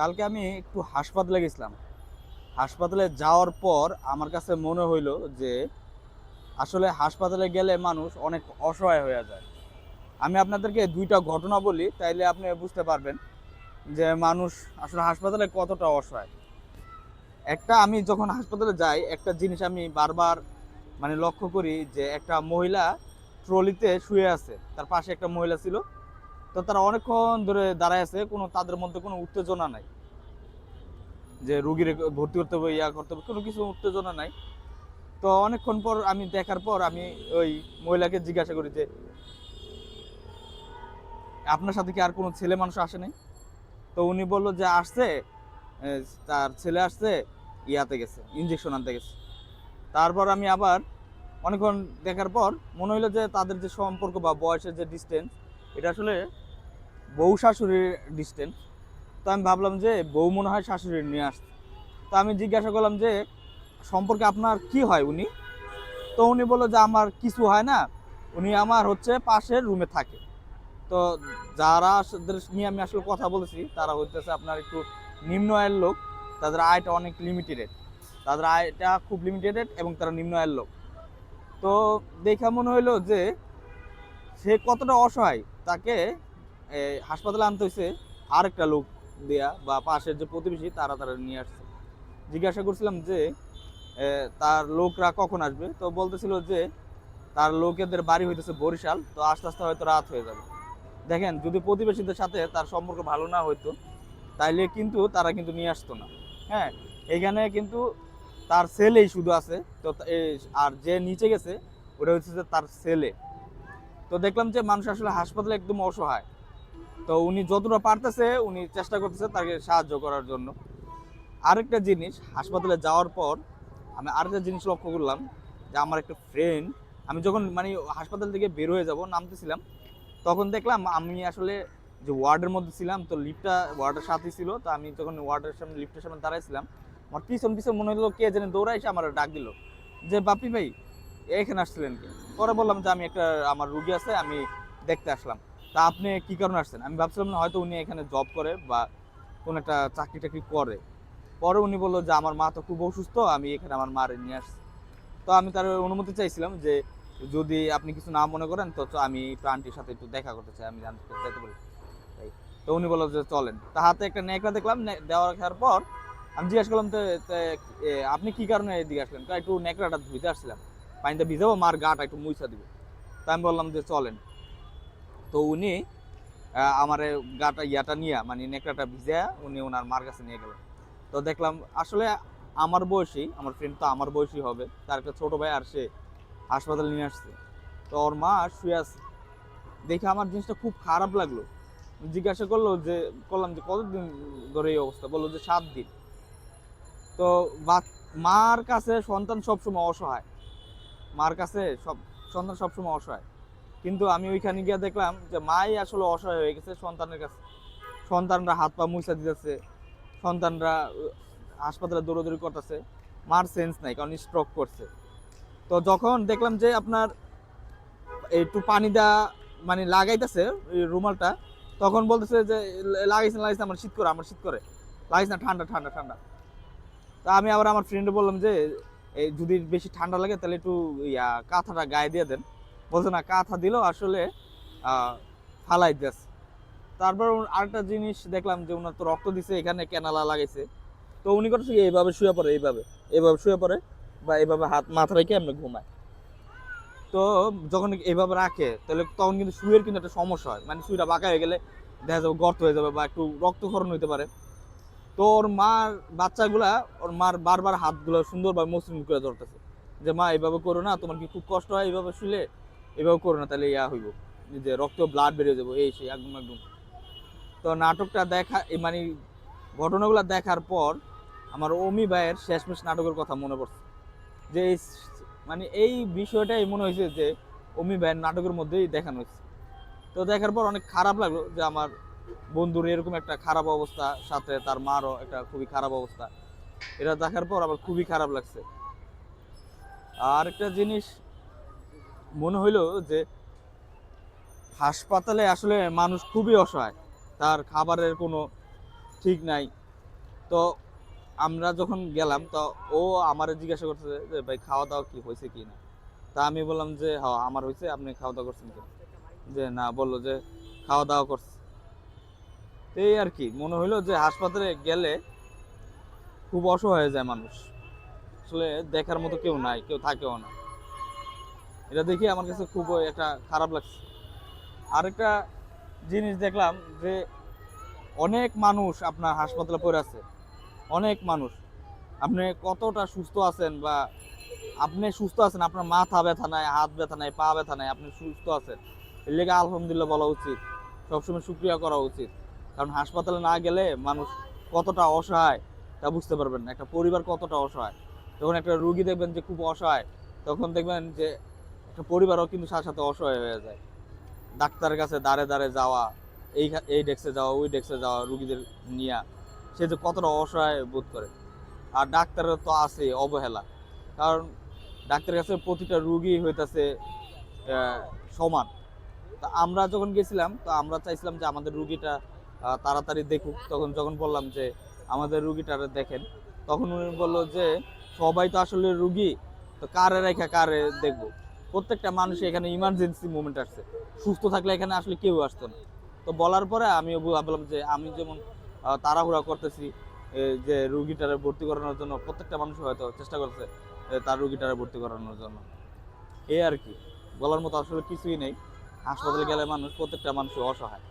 কালকে আমি একটু হাসপাতালে গেছিলাম। হাসপাতালে যাওয়ার পর আমার কাছে মনে হইলো যে আসলে হাসপাতালে গেলে মানুষ অনেক অসহায় হয়ে যায়। আমি আপনাদেরকে ২টা ঘটনা বলি, তাইলে আপনি বুঝতে পারবেন যে মানুষ আসলে হাসপাতালে কতটা অসহায়। একটা আমি যখন হাসপাতালে যাই, একটা জিনিস আমি বারবার লক্ষ্য করি যে একটা মহিলা ট্রলিতে শুয়ে আছে। তার পাশে একটা মহিলা ছিল। তো তারা অনেকক্ষণ ধরে দাঁড়ায় আছে, তাদের মধ্যে কোনো উত্তেজনা নাই। যে রুগীর ভর্তি করতে হবে, ইয়া করতে হবে, কোনো কিছু উত্তেজনা নাই। তো অনেকক্ষণ পর আমি দেখার পর আমি ওই মহিলাকে জিজ্ঞাসা করি যে আপনার সাথে কি আর কোনো ছেলে মানুষ আসে নাই? তো উনি বললো যে আসছে, এ, তার ছেলে আসছে, ইয়াতে গেছে, ইঞ্জেকশন আনতে গেছে। তারপর আমি আবার অনেকক্ষণ দেখার পর মনে হইলো যে তাদের যে সম্পর্ক বা বয়সের যে ডিস্টেন্স, এটা আসলে বউ শাশুড়ির ডিস্টেন্স। তো আমি ভাবলাম যে বউ মনে হয় শাশুড়ি নিয়ে আসছে। তো আমি জিজ্ঞাসা করলাম যে সম্পর্কে আপনার কি হয় উনি? তো উনি বললো যে আমার কিছু হয় না, উনি আমার হচ্ছে পাশের রুমে থাকে। তো যারা নিয়ে আমি আসলে কথা বলেছি তারা হইতেছে আপনার একটু নিম্ন আয়ের লোক। তাদের আয়টা অনেক লিমিটেড, তাদের আয়টা খুব লিমিটেড এবং তারা নিম্ন আয়ের লোক। তো দেখা মনে হইলো যে সে কতটা অসহায়, তাকে হাসপাতালে আনতে হয়েছে আরেকটা লোক দেয়া, বা পাশের যে প্রতিবেশী তারা তারা নিয়ে আসছে। জিজ্ঞাসা করছিলাম যে তার লোকরা কখন আসবে? তো বলতেছিল যে তার লোকেদের বাড়ি হইতেছে বরিশাল, তো আস্তে আস্তে হয়তো রাত হয়ে যাবে। দেখেন, যদি প্রতিবেশীদের সাথে তার সম্পর্ক ভালো না হইতো তাইলে কিন্তু তারা কিন্তু নিয়ে আসতো না। হ্যাঁ, এখানে কিন্তু তার ছেলেই শুধু আছে। তো আর যে নিচে গেছে ওটা হচ্ছে যে তার ছেলে। তো দেখলাম যে মানুষ আসলে হাসপাতালে একদম অসহায়। তো উনি যতটা পারতেছে উনি চেষ্টা করতেছে তাকে সাহায্য করার জন্য। আরেকটা জিনিস, হাসপাতালে যাওয়ার পর আমি আরেকটা জিনিস লক্ষ্য করলাম যে আমার একটা ফ্রেন্ড, আমি যখন হাসপাতাল থেকে বের হয়ে যাব নামতেছিলাম, তখন দেখলাম আমি আসলে যে ওয়ার্ডের মধ্যে ছিলাম, তো লিফটটা ওয়ার্ডের সাথেই ছিল। তো আমি যখন ওয়ার্ডের সামনে লিফটের সামনে দাঁড়াইছিলাম, আমার পিছন পিছন মনে হলো কে যেন দৌড়াই এসে আমার ডাক দিল যে বাপি ভাই, এখানে আসছিলেন কি? পরে বললাম যে আমি একটা, আমার রুগী আছে, আমি দেখতে আসলাম। তা আপনি কি কারণে আসছেন? আমি ভাবছিলাম না হয়তো উনি এখানে জব করে বা কোনো একটা চাকরি টাকরি করে। পরে উনি বললো যে আমার মা তো খুব অসুস্থ, আমি এখানে আমার মারে নিয়ে আসছি। তো আমি তার অনুমতি চাইছিলাম যে যদি আপনি কিছু না মনে করেন তো আমি একটু আন্টির সাথে একটু দেখা করতে চাই, আমি জানতে চাইতে পারি তাই। তো উনি বললো যে চলেন। তা হাতে একটা নেকড়া দেখলাম, দেওয়া রাখার পর আমি জিজ্ঞাসা করলাম আপনি কি কারণে এদিকে আসলেন? একটু নেকড়াটা ধুইতে আসছিলাম, পানিতে ভিজাবো, মার গাটা একটু মুইছা দিব। তা আমি বললাম যে চলেন। তো উনি আমার গাটা ইয়াটা নিয়ে নেকড়াটা ভিজা উনি ওনার মার কাছে নিয়ে গেলেন। তো দেখলাম আসলে আমার বয়সী, আমার ফ্রেন্ড তো আমার বয়সী হবে, তার একটা ছোট ভাই, আর সে হাসপাতালে নিয়ে আসছে। তো ওর মা শুয়ে আছে। দেখে আমার জিনিসটা খুব খারাপ লাগলো। জিজ্ঞাসা করলাম যে কতদিন ধরে এই অবস্থা? বললো যে 7 দিন। তো মার কাছে সন্তান সবসময় অসহায়, মার কাছে সন্তান সবসময় অসহায়। কিন্তু আমি ওইখানে গিয়ে দেখলাম যে মাই আসলে অসহায় হয়ে গেছে সন্তানের কাছে। সন্তানরা হাত পা মুছা দিতেছে, সন্তানরা হাসপাতালে দৌড়াদৌড়ি করতেছে। মার সেন্স নাই, কারণ স্ট্রোক করছে। তো যখন দেখলাম যে আপনার একটু পানি দেওয়া লাগাইতেছে রুমালটা, তখন বলতেছে যে লাগাইছে আমার শীত করে, আমার শীত করে, লাগাইছ না, ঠান্ডা ঠান্ডা ঠান্ডা। তা আমি আবার আমার ফ্রেন্ডে বললাম যে এই যদি বেশি ঠান্ডা লাগে তাহলে একটু কাঁথাটা গায়ে দিয়ে দেন। বলছে না, কাঁথা দিলেও আসলে ফালাই দিয়েছে। তারপর আরেকটা জিনিস দেখলাম যে ওনার তো রক্ত দিছে, এখানে ক্যানালা লাগাইছে। তো উনি করছে কি, এইভাবে শুয়ে পড়ে, এইভাবে এইভাবে শুয়ে পড়ে, বা এইভাবে হাত মাথা রেখে এমনি ঘুমায়। তো যখন এইভাবে রাখে তাহলে তখন কিন্তু শুয়ের কিন্তু একটা সমস্যা হয়, শুয়েটা বাঁকা হয়ে গেলে দেখা যাবে গর্ত হয়ে যাবে বা একটু রক্তক্ষরণ হইতে পারে। তো ওর মার বাচ্চাগুলা ওর মার বারবার হাতগুলো সুন্দরভাবে মসৃণ করে ধরতেছে যে মা এইভাবে করো না, তোমার কি খুব কষ্ট হয় এইভাবে শুলে? এইভাবে করো না, তাহলে ইয়া হইব, যে রক্ত ব্লাড বেরিয়ে যাবো, এই সেই একদম একদম। তো নাটকটা দেখা ঘটনাগুলো দেখার পর আমার অমি ভাইয়ের শেষমেশ নাটকের কথা মনে পড়ছে। যে এই বিষয়টাই মনে হয়েছে যে অমি ভাইয়ের নাটকের মধ্যেই দেখানো হয়েছে। তো দেখার পর অনেক খারাপ লাগলো যে আমার বন্ধুর এরকম একটা খারাপ অবস্থা, সাথে তার মারও একটা খুবই খারাপ অবস্থা। এটা দেখার পর আমার খুবই খারাপ লাগছে। আর একটা জিনিস মনে হইলো যে হাসপাতালে আসলে মানুষ খুবই অসহায়, তার খাবারের কোনো ঠিক নাই। তো আমরা যখন গেলাম তো ও আমারে জিজ্ঞাসা করতেছে যে ভাই খাওয়া দাওয়া কি হয়েছে কি না। তা আমি বললাম যে হ্যাঁ আমার হয়েছে, আপনি খাওয়া দাওয়া করছেন কি? যে না, বললো যে খাওয়া দাওয়া করছে। তো এই আর কি, মনে হইলো যে হাসপাতালে গেলে খুব অসহায় হয়ে যায় মানুষ, আসলে দেখার মতো কেউ নাই, কেউ থাকেও না। এটা দেখে আমার কাছে খুব একটা খারাপ লাগছে। আরেকটা জিনিস দেখলাম যে অনেক মানুষ আপনার হাসপাতালে পড়ে আছে, অনেক মানুষ। আপনি কতটা সুস্থ আছেন বা আপনি সুস্থ আছেন, আপনার মাথা ব্যথা নাই, হাত ব্যথা নাই, পা ব্যথা নাই, আপনি সুস্থ আছেন, এর লেগে আলহামদুলিল্লাহ বলা উচিত, সবসময় শুকরিয়া করা উচিত। কারণ হাসপাতালে না গেলে মানুষ কতটা অসহায় তা বুঝতে পারবেন না, একটা পরিবার কতটা অসহায়। যখন একটা রুগী দেখবেন যে খুব অসহায়, তখন দেখবেন যে একটা পরিবারও কিন্তু সাথে সাথে অসহায় হয়ে যায়। ডাক্তারের কাছে দাঁড়ে দাঁড়ে যাওয়া, এই ডেস্কে যাওয়া, ওই ডেস্কে যাওয়া, রুগীদের নিয়ে সে যে কতটা অসহায় বোধ করে। আর ডাক্তারের তো আছে অবহেলা, কারণ ডাক্তারের কাছে প্রতিটা রুগী হইতাছে সমান। তা আমরা যখন গেছিলাম তো আমরা চাইছিলাম যে আমাদের রুগীটা তাড়াতাড়ি দেখুক। তখন যখন বললাম যে আমাদের রুগীটা দেখেন, তখন উনি বললো যে সবাই তো আসলে রুগী, তো কারে রেখে কারে দেখবো। প্রত্যেকটা মানুষ এখানে ইমার্জেন্সি মুভমেন্ট আসছে, সুস্থ থাকলে এখানে আসলে কেউ আসতো না। তো বলার পরে আমিও ভাবলাম যে আমি যেমন তাড়াহুড়া করতেছি যে রুগীটারে ভর্তি করানোর জন্য, প্রত্যেকটা মানুষ হয়তো চেষ্টা করছে তার রুগীটারে ভর্তি করানোর জন্য। এই আর কি, বলার মতো আসলে কিছুই নেই। হাসপাতালে গেলে মানুষ, প্রত্যেকটা মানুষ অসহায়।